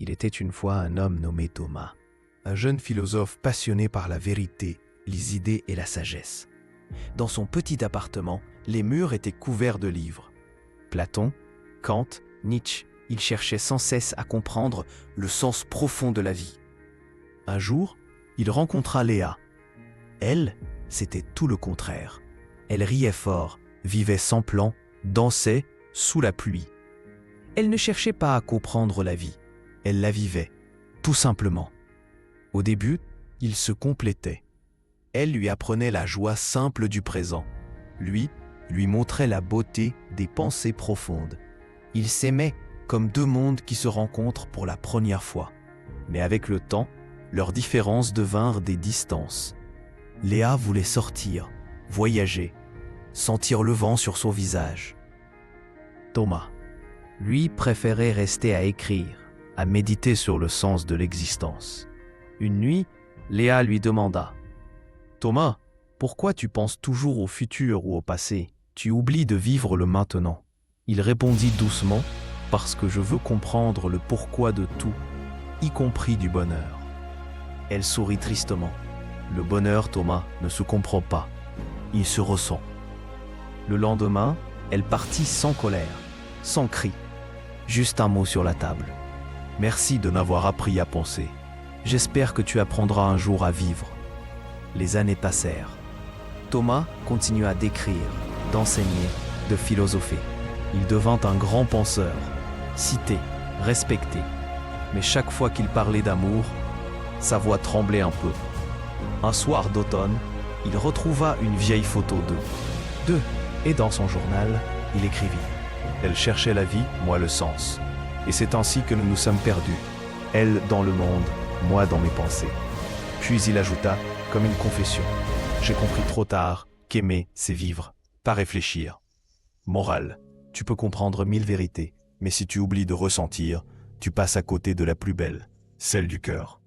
Il était une fois un homme nommé Thomas, un jeune philosophe passionné par la vérité, les idées et la sagesse. Dans son petit appartement, les murs étaient couverts de livres. Platon, Kant, Nietzsche, il cherchait sans cesse à comprendre le sens profond de la vie. Un jour, il rencontra Léa. Elle, c'était tout le contraire. Elle riait fort, vivait sans plan, dansait sous la pluie. Elle ne cherchait pas à comprendre la vie. Elle la vivait, tout simplement. Au début, ils se complétaient. Elle lui apprenait la joie simple du présent. Lui montrait la beauté des pensées profondes. Ils s'aimaient comme deux mondes qui se rencontrent pour la première fois. Mais avec le temps, leurs différences devinrent des distances. Léa voulait sortir, voyager, sentir le vent sur son visage. Thomas, lui, préférait rester à écrire, à méditer sur le sens de l'existence. Une nuit, Léa lui demanda « Thomas, pourquoi tu penses toujours au futur ou au passé? Tu oublies de vivre le maintenant. » Il répondit doucement « Parce que je veux comprendre le pourquoi de tout, y compris du bonheur. » Elle sourit tristement. Le bonheur, Thomas, ne se comprend pas. Il se ressent. Le lendemain, elle partit sans colère, sans cri. Juste un mot sur la table. « Merci de m'avoir appris à penser. J'espère que tu apprendras un jour à vivre. » Les années passèrent. Thomas continua d'écrire, d'enseigner, de philosopher. Il devint un grand penseur, cité, respecté. Mais chaque fois qu'il parlait d'amour, sa voix tremblait un peu. Un soir d'automne, il retrouva une vieille photo d'eux, et dans son journal, il écrivit « Elle cherchait la vie, moi le sens. Et c'est ainsi que nous nous sommes perdus. Elle dans le monde, moi dans mes pensées. » Puis il ajouta, comme une confession, « J'ai compris trop tard qu'aimer, c'est vivre, pas réfléchir. » Morale, tu peux comprendre 1000 vérités, mais si tu oublies de ressentir, tu passes à côté de la plus belle, celle du cœur.